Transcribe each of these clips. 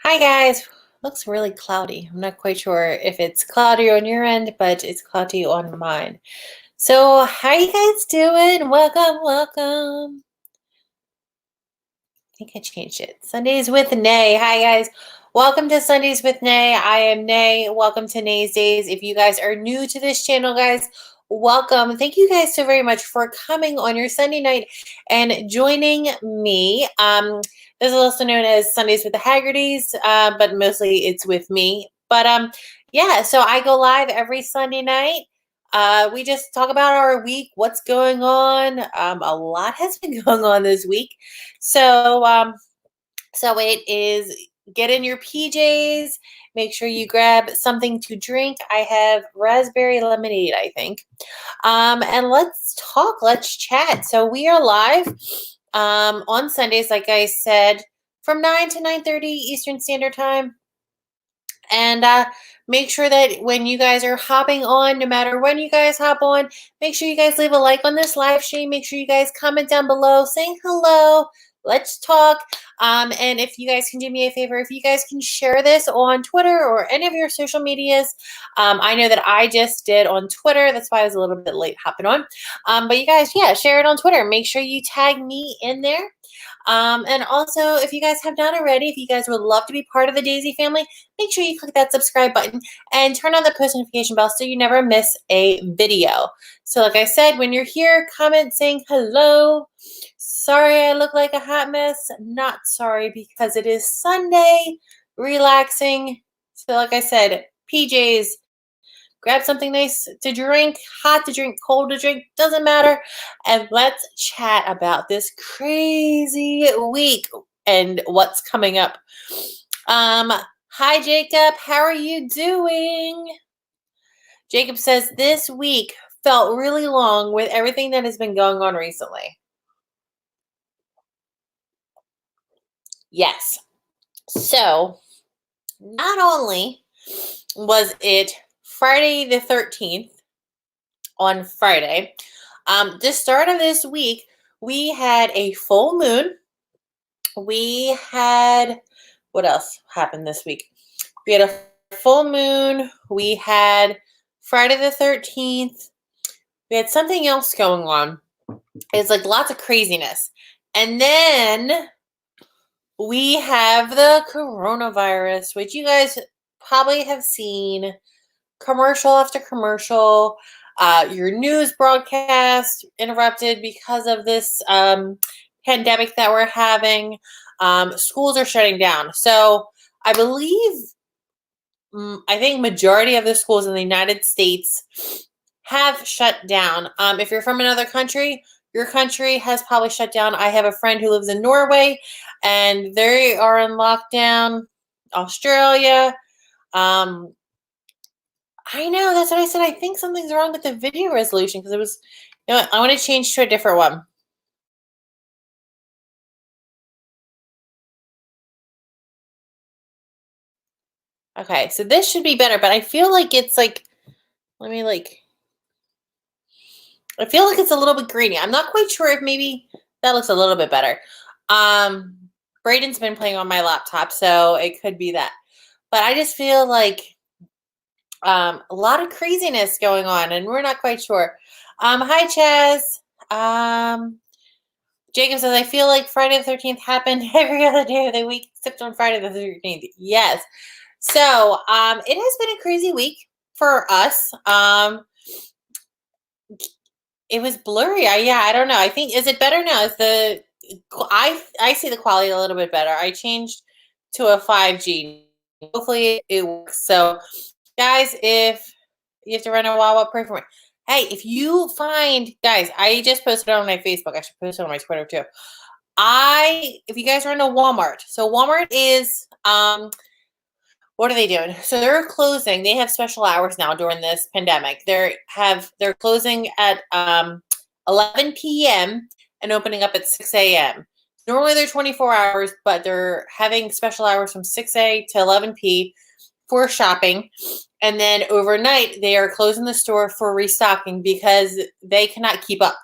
Hi guys. Looks really cloudy. I'm not quite sure if it's cloudy on your end, but it's cloudy on mine. So, how you guys doing? Welcome. I think I changed it. Sundays with Nay. Hi guys. Welcome to Sundays with Nay. I am Nay. Welcome to Nay's Days. If you guys are new to this channel, guys, welcome. Thank you guys so very much for coming on your Sunday night and joining me. This is also known as Sundays with the Hagertys, but mostly it's with me. But yeah, so I go live every Sunday night. We just talk about our week, what's going on. A lot has been going on this week. So it is get in your PJs, make sure you grab something to drink. I have raspberry lemonade, I think. And let's talk, let's chat. So we are live on Sundays, like I said, from 9 to 9:30 Eastern Standard Time. And make sure that when you guys are hopping on, no matter when you guys hop on, make sure you guys leave a like on this live stream. Make sure you guys comment down below saying hello. Let's talk. And if you guys can do me a favor, if you guys can share this on Twitter or any of your social medias. I know that I just did on Twitter. That's why I was a little bit late hopping on. But you guys, yeah, share it on Twitter. Make sure you tag me in there. And also, if you guys have not already, if you guys would love to be part of the Daisy family, make sure you click that subscribe button and turn on the post notification bell so you never miss a video. So like I said, when you're here, comment saying hello. Sorry I look like a hot mess. Not sorry, because it is Sunday, relaxing. So like I said, PJs, grab something nice to drink, hot to drink, cold to drink, doesn't matter. And let's chat about this crazy week and what's coming up. Hi, Jacob. How are you doing? Jacob says this week felt really long with everything that has been going on recently. Yes. So, not only was it Friday the 13th on Friday, the start of this week, we had a full moon. We had, what else happened this week? We had a full moon. We had Friday the 13th. We had something else going on. It's like lots of craziness. And then we have the coronavirus, which you guys probably have seen commercial after commercial. Your news broadcast interrupted because of this pandemic that we're having. Schools are shutting down. So I believe, I think majority of the schools in the United States have shut down. If you're from another country, your country has probably shut down. I have a friend who lives in Norway, and they are in lockdown. Australia. I know, that's what I said. I think something's wrong with the video resolution because it was, you know what, I want to change to a different one. Okay, so this should be better, but I feel like it's like, I feel like it's a little bit grainy. I'm not quite sure if maybe that looks a little bit better. Braden's been playing on my laptop, so it could be that. But I just feel like a lot of craziness going on, and we're not quite sure. Hi, Chaz. Jacob says, I feel like Friday the 13th happened every other day of the week except on Friday the 13th. Yes. So it has been a crazy week for us. It was blurry. I don't know. I think, is it better now? I see the quality a little bit better. I changed to a 5G. Hopefully it works. So guys, if you have to run a Wawa, pray for me. Hey, if you find, guys, I just posted it on my Facebook. I should post it on my Twitter too. If you guys run a Walmart, so Walmart is, what are they doing? So they're closing. They have special hours now during this pandemic. They're closing at 11 p.m. and opening up at 6 a.m. Normally they're 24 hours, but they're having special hours from 6 a to 11 p for shopping. And then overnight, they are closing the store for restocking because they cannot keep up.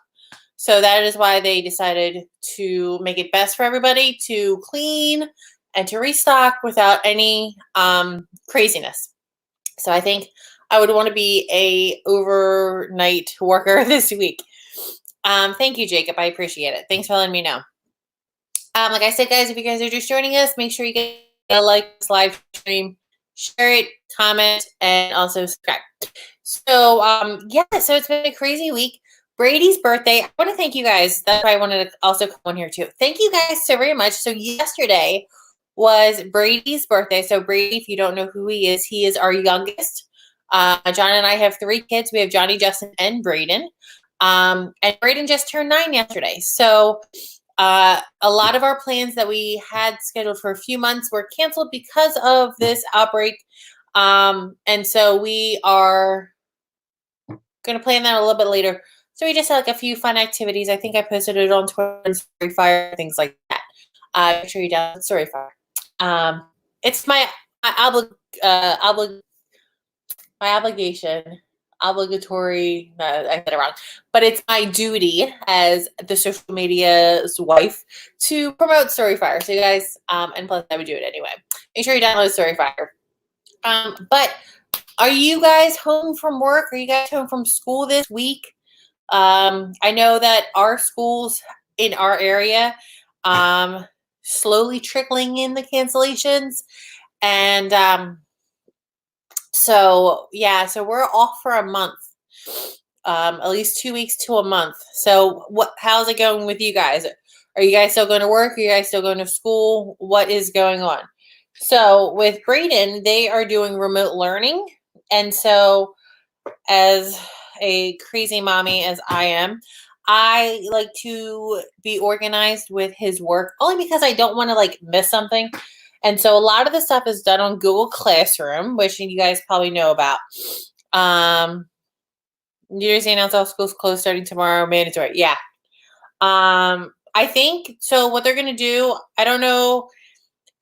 So that is why they decided to make it best for everybody to clean, and to restock without any craziness. So I think I would want to be a overnight worker this week. Thank you, Jacob. I appreciate it. Thanks for letting me know. Like I said, guys, if you guys are just joining us, make sure you get a like this live stream, share it, comment, and also subscribe. So yeah, so it's been a crazy week. Brady's birthday. I want to thank you guys. That's why I wanted to also come on here too. Thank you guys so very much. So yesterday was Brady's birthday. So Brady, if you don't know who he is our youngest. John and I have 3 kids. We have Johnny, Justin, and Braden. And Braden just turned 9 yesterday. So a lot of our plans that we had scheduled for a few months were canceled because of this outbreak. And so we are going to plan that a little bit later. So we just had like a few fun activities. I think I posted it on Twitter and StoryFire, things like that. Make sure you download StoryFire. It's my obligatory, I said it wrong, but it's my duty as the social media's wife to promote StoryFire. So you guys, and plus I would do it anyway. Make sure you download StoryFire. But are you guys home from work? Are you guys home from school this week? I know that our schools in our area, slowly trickling in the cancellations. And so we're off for a month, at least 2 weeks to a month. So how's it going with you guys? Are you guys still going to work? Are you guys still going to school? What is going on? So with Braden, they are doing remote learning. And so as a crazy mommy as I am, I like to be organized with his work only because I don't want to like miss something. And so a lot of the stuff is done on Google Classroom, which you guys probably know about. New Jersey announced all schools closed starting tomorrow, mandatory. Yeah. I think so. What they're going to do, I don't know.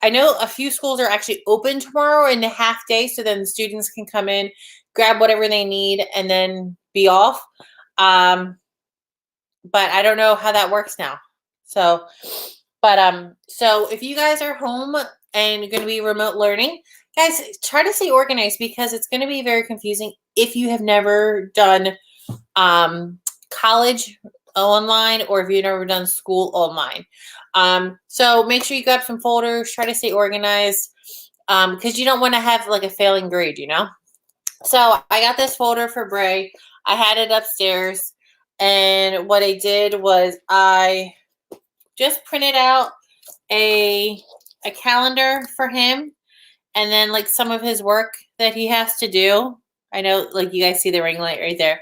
I know a few schools are actually open tomorrow in the half day, so then the students can come in, grab whatever they need, and then be off. But I don't know how that works now. So if you guys are home and you're going to be remote learning, guys, try to stay organized because it's going to be very confusing if you have never done college online or if you've never done school online. So make sure you grab some folders, try to stay organized, because you don't want to have like a failing grade, you know? So I got this folder for Bray. I had it upstairs, and what I did was I just printed out a calendar for him, and then like some of his work that he has to do. I know, like you guys see the ring light right there.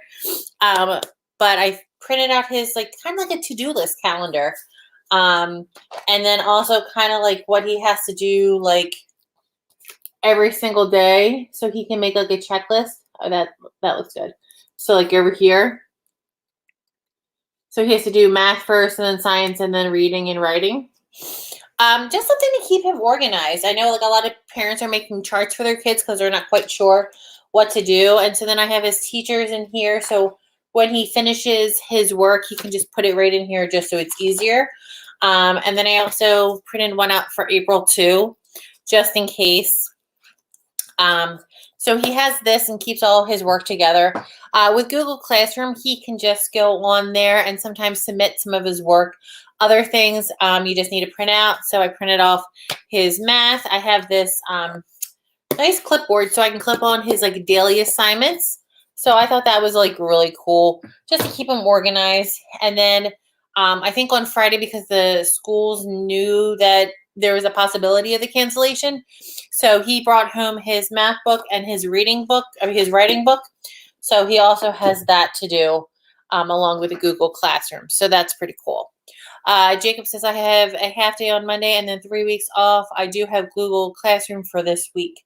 But I printed out his like kind of like a to-do list calendar. And then also kind of like what he has to do like every single day so he can make like a checklist. Oh, that looks good. So like over here. So he has to do math first and then science and then reading and writing. Just something to keep him organized. I know like a lot of parents are making charts for their kids because they're not quite sure what to do. And so then I have his teachers in here. So when he finishes his work, he can just put it right in here just so it's easier. And then I also printed one out for April too, just in case. So he has this and keeps all his work together. With Google Classroom, he can just go on there and sometimes submit some of his work. Other things you just need to print out. So I printed off his math. I have this nice clipboard so I can clip on his like daily assignments. So I thought that was like really cool just to keep him organized. And then I think on Friday, because the schools knew that there was a possibility of the cancellation, so he brought home his math book and his reading book, his writing book. So he also has that to do along with the Google Classroom. So that's pretty cool. Jacob says, I have a half day on Monday and then 3 weeks off. I do have Google Classroom for this week.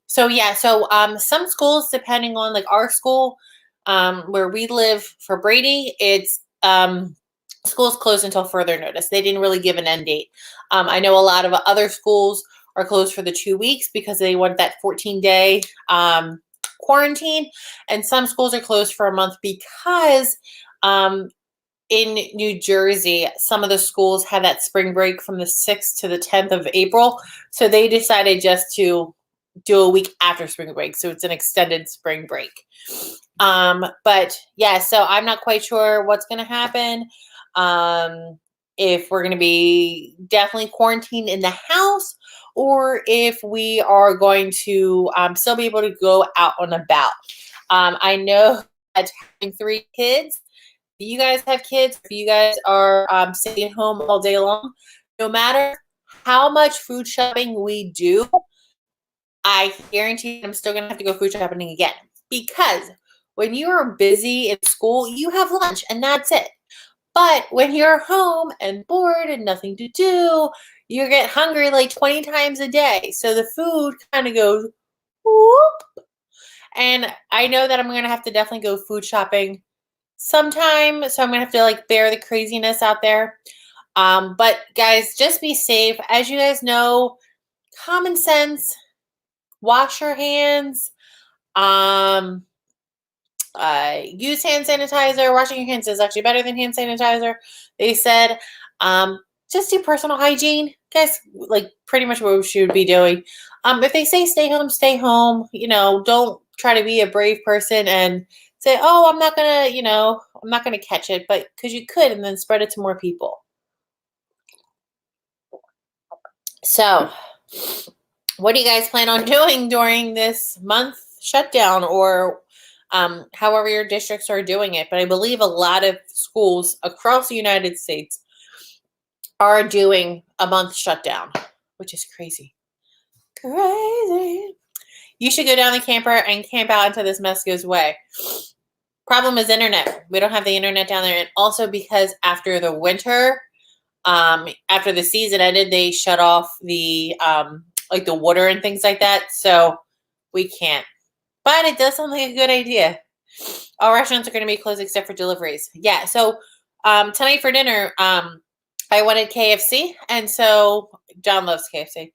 So yeah, so some schools, depending on like our school, where we live for Brady, it's schools closed until further notice. They didn't really give an end date. I know a lot of other schools are closed for the 2 weeks because they want that 14-day quarantine. And some schools are closed for a month because in New Jersey, some of the schools had that spring break from the 6th to the 10th of April. So they decided just to do a week after spring break. So it's an extended spring break. But yeah, so I'm not quite sure what's going to happen. If we're going to be definitely quarantined in the house, or if we are going to still be able to go out and about. I know that having 3 kids, if you guys have kids, if you guys are staying home all day long, no matter how much food shopping we do, I guarantee I'm still going to have to go food shopping again. Because when you are busy in school, you have lunch and that's it. But when you're home and bored and nothing to do, you get hungry like 20 times a day. So the food kind of goes whoop. And I know that I'm going to have to definitely go food shopping sometime. So I'm going to have to like bear the craziness out there. But guys, just be safe. As you guys know, common sense, wash your hands. Use hand sanitizer. Washing your hands is actually better than hand sanitizer. They said, just do personal hygiene. Guys, like pretty much what we should be doing. If they say stay home, stay home. You know, don't try to be a brave person and say, oh, I'm not gonna catch it, but because you could, and then spread it to more people. So, what do you guys plan on doing during this month shutdown, or however your districts are doing it? But I believe a lot of schools across the United States are doing a month shutdown, which is crazy. Crazy. You should go down the camper and camp out until this mess goes away. Problem is internet. We don't have the internet down there. And also because after the winter, after the season ended, they shut off the like the water and things like that. So we can't. But it does sound like a good idea. All restaurants are going to be closed except for deliveries. Yeah. So tonight for dinner, I wanted KFC, and so John loves KFC,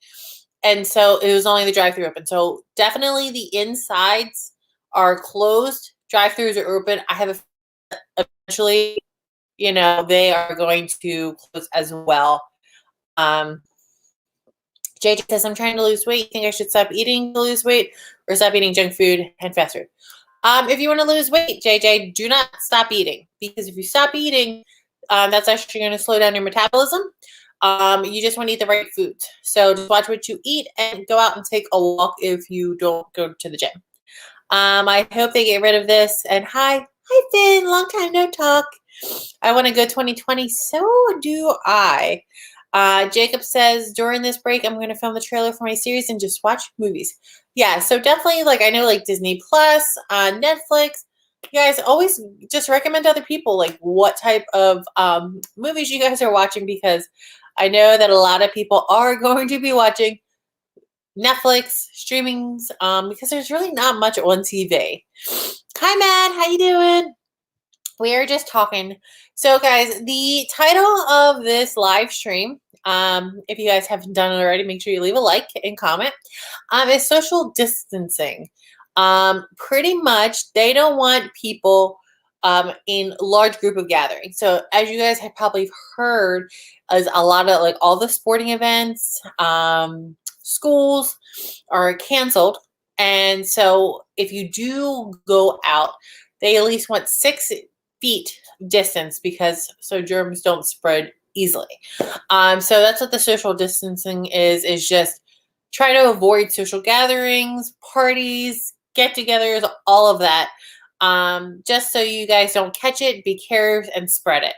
and so it was only the drive-thru open. So definitely the insides are closed. Drive-thrus are open. I have eventually, they are going to close as well. JJ says, I'm trying to lose weight. You think I should stop eating to lose weight or stop eating junk food and fast food? If you want to lose weight, JJ, do not stop eating, because if you stop eating, that's actually going to slow down your metabolism. You just want to eat the right foods. So just watch what you eat and go out and take a walk if you don't go to the gym. I hope they get rid of this. And hi Finn, long time no talk. I want to go 2020. So do I. Jacob says, during this break, I'm going to film the trailer for my series and just watch movies. Yeah, so definitely, I know, Disney Plus, Netflix. You guys always just recommend to other people, what type of movies you guys are watching, because I know that a lot of people are going to be watching Netflix streamings, because there's really not much on TV. Hi, Matt. How you doing? We are just talking. So, guys, the title of this live stream, if you guys haven't done it already, make sure you leave a like and comment, is social distancing. Pretty much, they don't want people in large group of gatherings. So, as you guys have probably heard, is a lot of all the sporting events, schools are canceled. And so, if you do go out, they at least want 6 feet distance, because so germs don't spread easily. So that's what the social distancing is just try to avoid social gatherings, parties, get-togethers, all of that. Just so you guys don't catch it, be careful and spread it.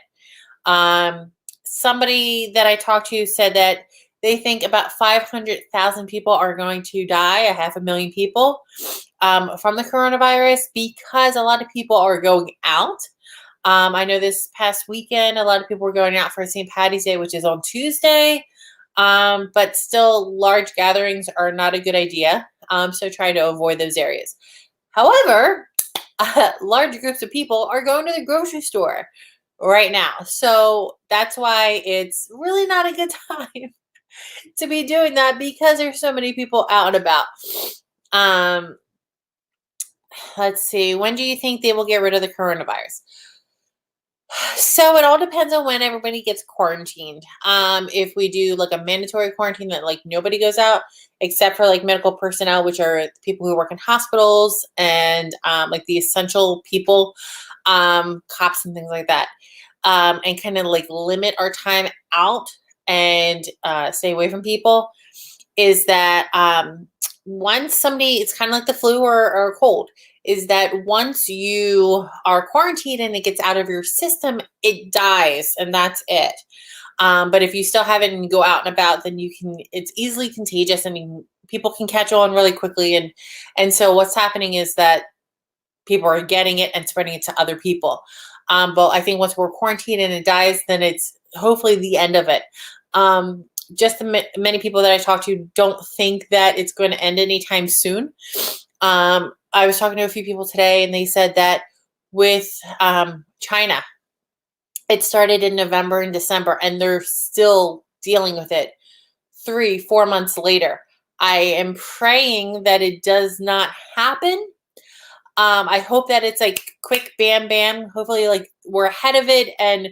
Somebody that I talked to said that they think about 500,000 people are going to die, 500,000 people, from the coronavirus, because a lot of people are going out. I know this past weekend, a lot of people were going out for St. Paddy's Day, which is on Tuesday. But still, large gatherings are not a good idea. So try to avoid those areas. However, large groups of people are going to the grocery store right now. So that's why it's really not a good time to be doing that, because there's so many people out and about. Let's see. When do you think they will get rid of the coronavirus? So it all depends on when everybody gets quarantined. If we do like a mandatory quarantine that like nobody goes out except for like medical personnel, which are people who work in hospitals and like the essential people, cops and things like that, and kind of like limit our time out and stay away from people, is that once somebody, it's kind of like the flu or a cold, is that once you are quarantined and it gets out of your system, it dies and that's it. But if you still have it and you go out and about, then it's easily contagious and people can catch on really quickly. And so what's happening is that people are getting it and spreading it to other people. But I think once we're quarantined and it dies, then it's hopefully the end of it. Just many people that I talk to don't think that it's going to end anytime soon. I was talking to a few people today, and they said that with China, it started in November and December, and they're still dealing with it 3-4 months later. I am praying that it does not happen. I hope that it's like quick, bam, bam. Hopefully, like we're ahead of it, and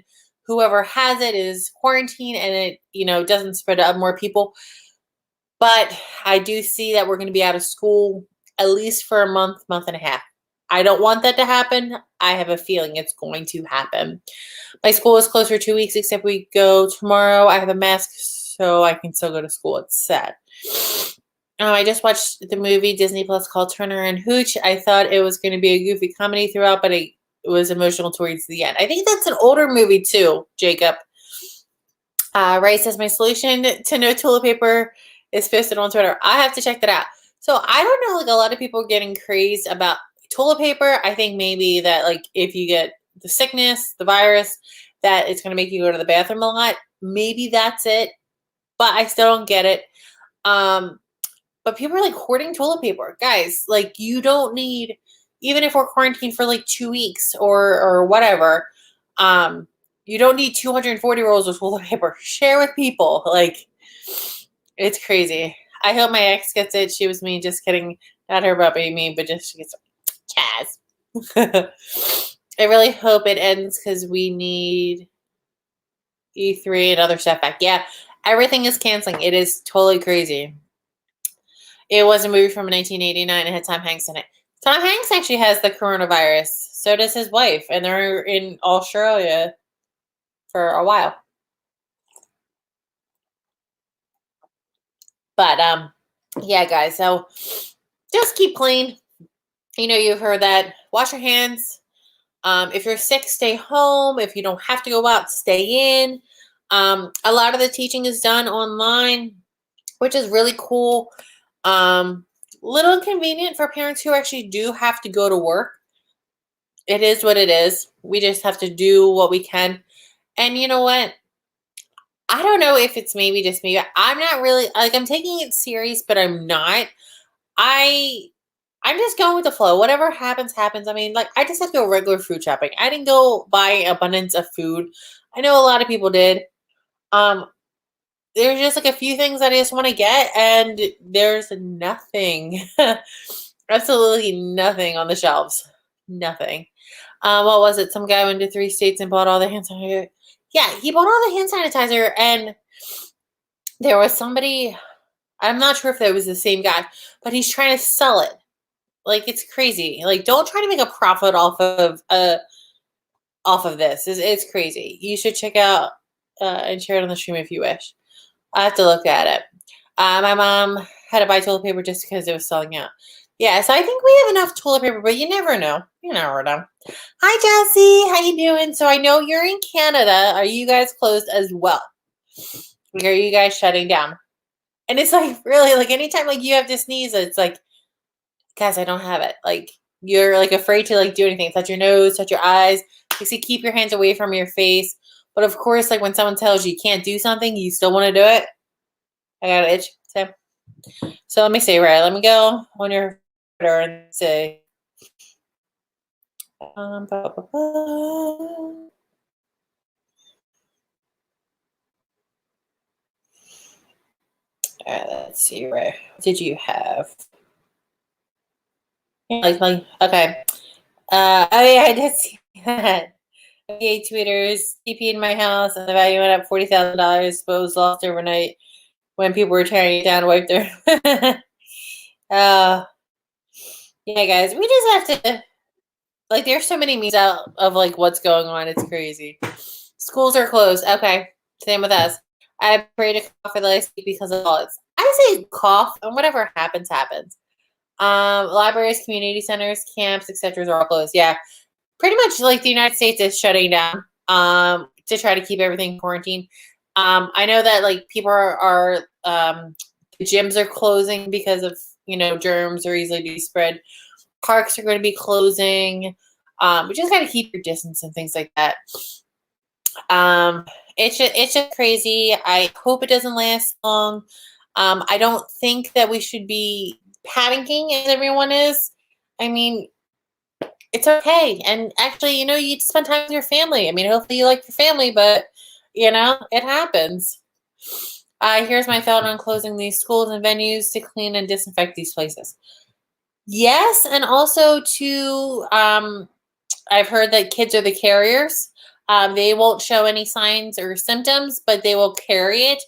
whoever has it is quarantined, and it doesn't spread to more people. But I do see that we're going to be out of school at least for a month and a half. I don't want that to happen. I have a feeling it's going to happen. My school is closed for 2 weeks, except we go tomorrow. I have a mask, so I can still go to school. It's sad. I just watched the movie Disney Plus called Turner and Hooch. I thought it was going to be a goofy comedy throughout, but it was emotional towards the end. I think that's an older movie too, Jacob. Ray says, my solution to no toilet paper is posted on Twitter. I have to check that out. So I don't know, like a lot of people are getting crazed about toilet paper. I think maybe that like if you get the sickness, the virus, that it's going to make you go to the bathroom a lot. Maybe that's it, but I still don't get it. But people are like hoarding toilet paper. Guys, like you don't need, even if we're quarantined for like 2 weeks or whatever, you don't need 240 rolls of toilet paper. Share with people. Like, it's crazy. I hope my ex gets it. She was me. Just kidding. Not her puppy, me, but just she gets Chaz. I really hope it ends because we need E3 and other stuff back. Yeah, everything is canceling. It is totally crazy. It was a movie from 1989. It had Tom Hanks in it. Tom Hanks actually has the coronavirus. So does his wife. And they're in Australia for a while. But, yeah, guys. So just keep clean. You've heard that. Wash your hands. If you're sick, stay home. If you don't have to go out, stay in. A lot of the teaching is done online, which is really cool. Little inconvenient for parents who actually do have to go to work. It is what it is. We just have to do what we can. And you know what? I don't know if it's maybe just me. I'm not really like I'm taking it serious, but I'm not. I'm just going with the flow. Whatever happens, happens. I mean, like I just had to go regular food shopping. I didn't go buy abundance of food. I know a lot of people did. There's just like a few things that I just want to get, and there's nothing, absolutely nothing on the shelves. Nothing. What was it? Some guy went to 3 states and bought all the hand sanitizer. Yeah, he bought all the hand sanitizer, and there was somebody, I'm not sure if that was the same guy, but he's trying to sell it. Like, it's crazy. Like, don't try to make a profit off of this. It's crazy. You should check out and share it on the stream if you wish. I have to look at it. My mom had to buy toilet paper just because it was selling out. Yeah, so I think we have enough toilet paper, but you never know. You never know. Hi, Jessie. How you doing? So I know you're in Canada. Are you guys closed as well? Like, are you guys shutting down? And it's like, really, like anytime like you have to sneeze, it's like, guys, I don't have it. Like, you're like afraid to like do anything. Touch your nose, touch your eyes. You see, keep your hands away from your face. But of course, like when someone tells you can't do something, you still want to do it. I got an itch. So let me see, right? Let me go on your Twitter and say. Let's see, right? What did you have? Okay. Oh yeah, I did see that. Okay, tweeters, TP in my house, and the value went up $40,000. But was lost overnight when people were tearing it down to wipe their. Yeah, guys, we just have to. Like, there's so many memes out of like what's going on. It's crazy. Schools are closed. Okay, same with us. I pray to cough for the last week because of all this. I say cough, and whatever happens, happens. Libraries, community centers, camps, etc. are all closed. Yeah, pretty much like the United States is shutting down to try to keep everything quarantined. I know that like people are the gyms are closing because of germs are easily to be spread. Parks are going to be closing. We just got to keep your distance and things like that. It's just crazy. I hope it doesn't last long. I don't think that we should be panicking as everyone is. I mean, it's okay. And actually, you spend time with your family. I mean, hopefully you like your family, but it happens. Here's my thought on closing these schools and venues to clean and disinfect these places. Yes, and also to I've heard that kids are the carriers. They won't show any signs or symptoms, but they will carry it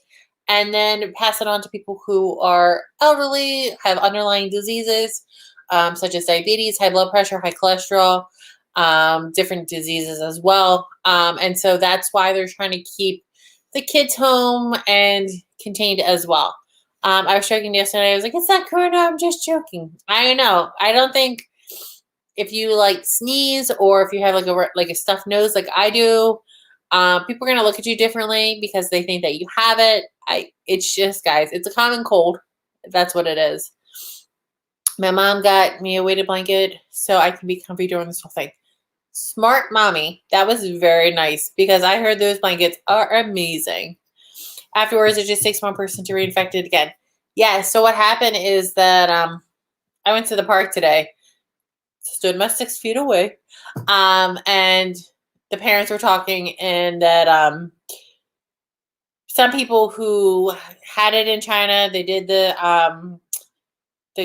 and then pass it on to people who are elderly, have underlying diseases, such as diabetes, high blood pressure, high cholesterol, different diseases as well. And so that's why they're trying to keep the kids home and contained as well. I was joking yesterday. I was like, it's not corona. I'm just joking. I know. I don't think if you like sneeze or if you have like a stuffed nose like I do, people are gonna look at you differently because they think that you have it. It's just, guys, it's a common cold. That's what it is. My mom got me a weighted blanket so I can be comfy during this whole thing. Smart mommy. That was very nice because I heard those blankets are amazing. Afterwards, it just takes one person to reinfect it again. Yeah, so what happened is that I went to the park today, stood my 6 feet away, and the parents were talking, and that some people who had it in China, they did the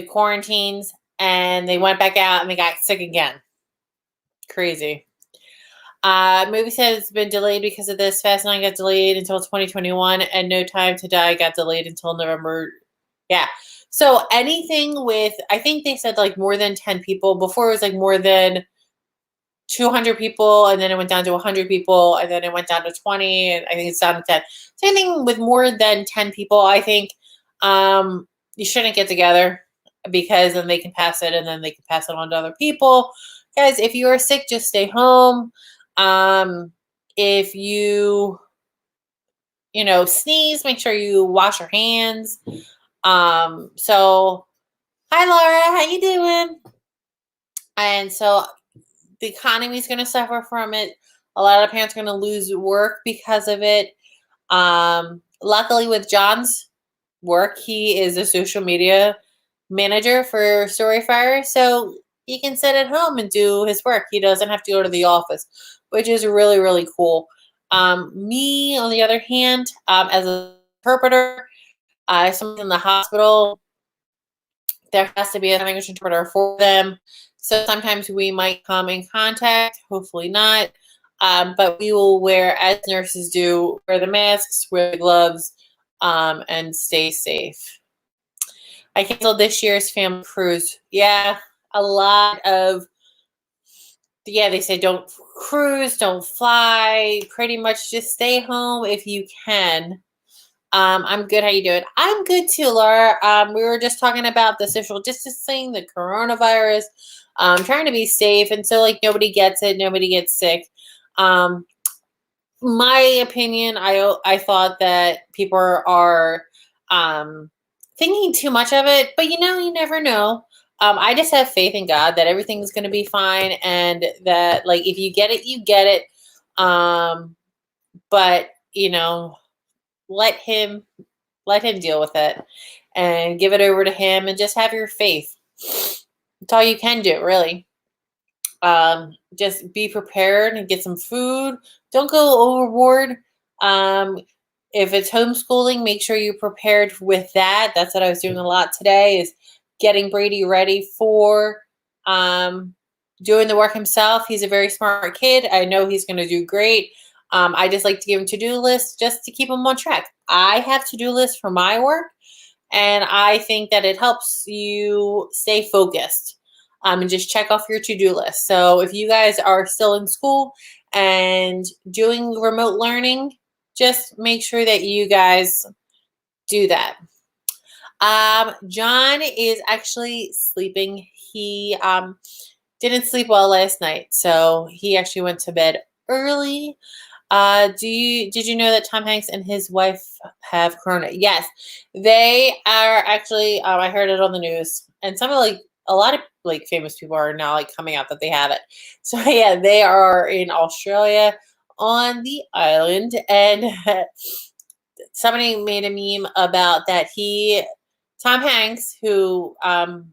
quarantines, and they went back out and they got sick again. Crazy. Movie says it's been delayed because of this. Fast 9 got delayed until 2021, and No Time to Die got delayed until November. Yeah. So anything with, I think they said like more than 10 people. Before it was like more than 200 people, and then it went down to 100 people, and then it went down to 20, and I think it's down to 10. So anything with more than 10 people, I think you shouldn't get together because then they can pass it, and then they can pass it on to other people. Guys, if you are sick, just stay home. If you sneeze, make sure you wash your hands. So hi Laura, how you doing? And so the economy is going to suffer from it. A lot of parents are going to lose work because of it. Luckily with John's work, he is a social media manager for StoryFire, so he can sit at home and do his work. He doesn't have to go to the office, which is really, really cool. Me, on the other hand, as an interpreter, someone in the hospital, there has to be a language interpreter for them. So sometimes we might come in contact, hopefully not, but we will wear, as nurses do, wear the masks, wear the gloves, and stay safe. I canceled this year's family cruise. Yeah, a lot of, they say don't cruise, don't fly, pretty much just stay home if you can. I'm good. How you doing? I'm good too, Laura. We were just talking about the social distancing, the coronavirus, trying to be safe, and so like nobody gets it, nobody gets sick. My opinion, I thought that people are thinking too much of it, but you never know. I just have faith in God that everything's going to be fine, and that like if you get it, you get it. But let him deal with it and give it over to him and just have your faith. That's all you can do, really. Just be prepared and get some food. Don't go overboard. If it's homeschooling, make sure you're prepared with that. That's what I was doing a lot today, is getting Brady ready for doing the work himself. He's a very smart kid. I know he's going to do great. I just like to give him to-do lists just to keep him on track. I have to-do lists for my work, and I think that it helps you stay focused and just check off your to-do list. So if you guys are still in school and doing remote learning, just make sure that you guys do that. John is actually sleeping. He didn't sleep well last night, so he actually went to bed early. Did you know that Tom Hanks and his wife have corona? Yes, they are actually. I heard it on the news, and some of a lot of famous people are now coming out that they have it. So yeah, they are in Australia on the island, and somebody made a meme about that. Tom Hanks, Tom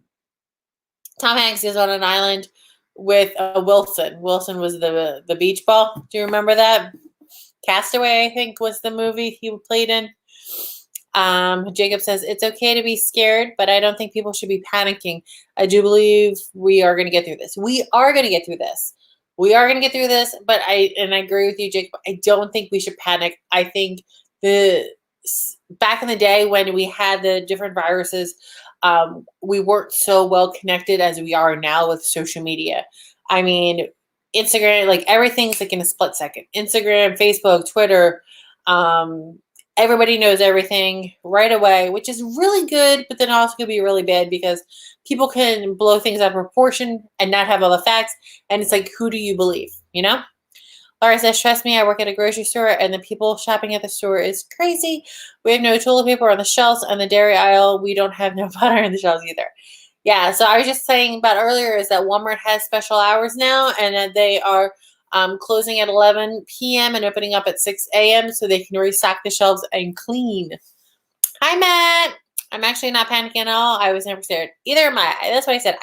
Hanks is on an island with Wilson. Wilson was the beach ball. Do you remember that? Castaway, I think, was the movie he played in. Jacob says, it's okay to be scared, but I don't think people should be panicking. I do believe we are going to get through this. We are going to get through this. We are going to get through this, but I agree with you, Jacob. I don't think we should panic. I think back in the day when we had the different viruses, we weren't so well connected as we are now with social media. I mean, Instagram, everything's in a split second. Instagram, Facebook, Twitter, everybody knows everything right away, which is really good, but then also could be really bad because people can blow things out of proportion and not have all the facts. And it's who do you believe, Laura says, trust me, I work at a grocery store and the people shopping at the store is crazy. We have no toilet paper on the shelves. On the dairy aisle, we don't have no butter on the shelves either. Yeah, so I was just saying about earlier is that Walmart has special hours now, and that they are closing at 11 p.m. and opening up at 6 a.m. so they can restock the shelves and clean. Hi, Matt. I'm actually not panicking at all. I was never scared. Either am I. That's what I said.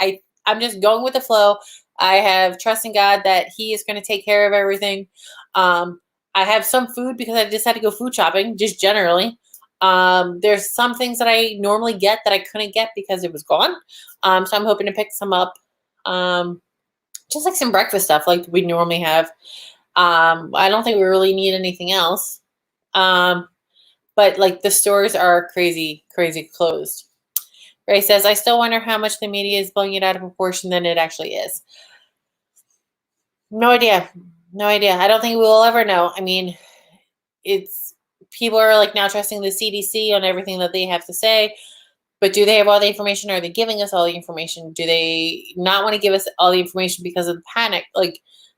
I'm just going with the flow. I have trust in God that He is going to take care of everything. I have some food because I just had to go food shopping, just generally. There's some things that I normally get that I couldn't get because it was gone. So I'm hoping to pick some up. Just some breakfast stuff like we normally have. I don't think we really need anything else. But the stores are crazy closed. Ray says, I still wonder how much the media is blowing it out of proportion than it actually is. No idea. I don't think we'll ever know. I mean, people are now trusting the CDC on everything that they have to say. But do they have all the information? Are they giving us all the information? Do they not want to give us all the information because of the panic?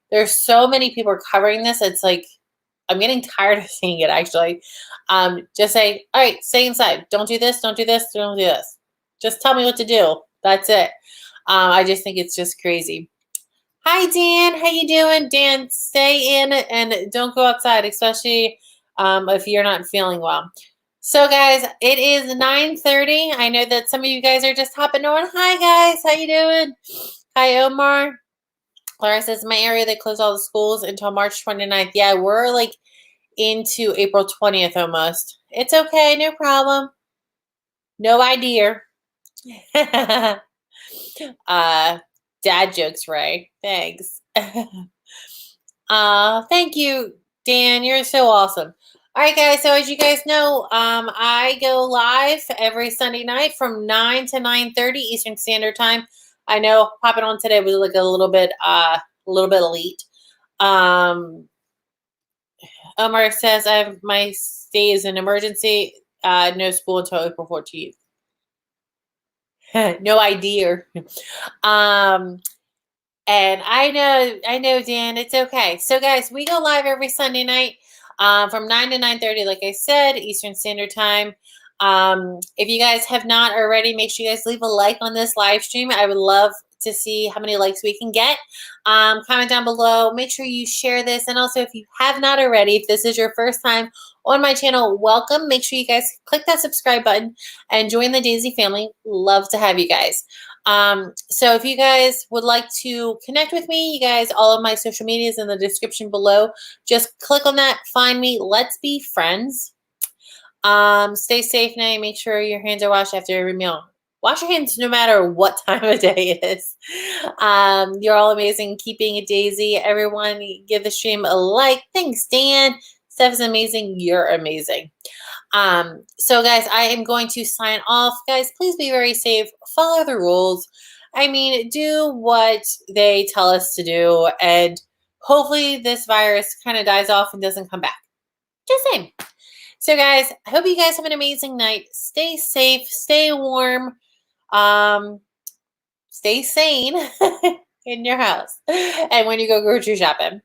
There's so many people covering this. It's I'm getting tired of seeing it, actually. Just say, all right, stay inside. Don't do this. Don't do this. Don't do this. Just tell me what to do. That's it. I just think it's just crazy. Hi, Dan. How you doing? Dan, stay in and don't go outside, especially if you're not feeling well. So, guys, it is 9:30. I know that some of you guys are just hopping on. Hi, guys. How you doing? Hi, Omar. Laura says, my area, they close all the schools until March 29th. Yeah, we're into April 20th almost. It's okay. No problem. No idea. Dad jokes, Ray. Thanks. Thank you, Dan. You're so awesome. All right, guys. So as you guys know, I go live every Sunday night from 9 to 9:30 Eastern Standard Time. I know popping on today was a little bit late. Omar says my stay is an emergency. No school until April 14th. No idea. And I know, Dan, it's okay. So, guys, we go live every Sunday night from 9 to 9:30, like I said, Eastern Standard Time. If you guys have not already, make sure you guys leave a like on this live stream. I would love to see how many likes we can get. Comment down below. Make sure you share this. And also, if you have not already, if this is your first time on my channel, welcome. Make sure you guys click that subscribe button and join the Daisy family. Love to have you guys. So if you guys would like to connect with me, you guys, all of my social media is in the description below. Just click on that, find me. Let's be friends. Stay safe now. Make sure your hands are washed after every meal. Wash your hands no matter what time of day it is. You're all amazing. Keep being a daisy. Everyone, give the stream a like. Thanks, Dan. Steph is amazing. You're amazing. So guys, I am going to sign off. Guys, please be very safe. Follow the rules. I mean, do what they tell us to do, and hopefully this virus kind of dies off and doesn't come back. Just saying. So guys, I hope you guys have an amazing night. Stay safe, stay warm, stay sane in your house and when you go grocery shopping.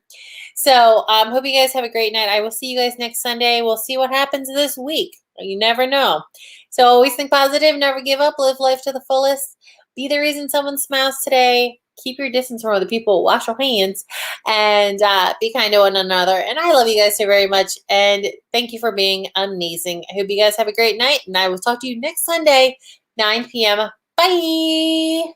So hope you guys have a great night. I will see you guys next Sunday. We'll see what happens this week. You never know. So always think positive, never give up, live life to the fullest. Be the reason someone smiles today. Keep your distance from other people. Wash your hands and be kind to one another. And I love you guys so very much. And thank you for being amazing. I hope you guys have a great night. And I will talk to you next Sunday, 9 p.m. Bye.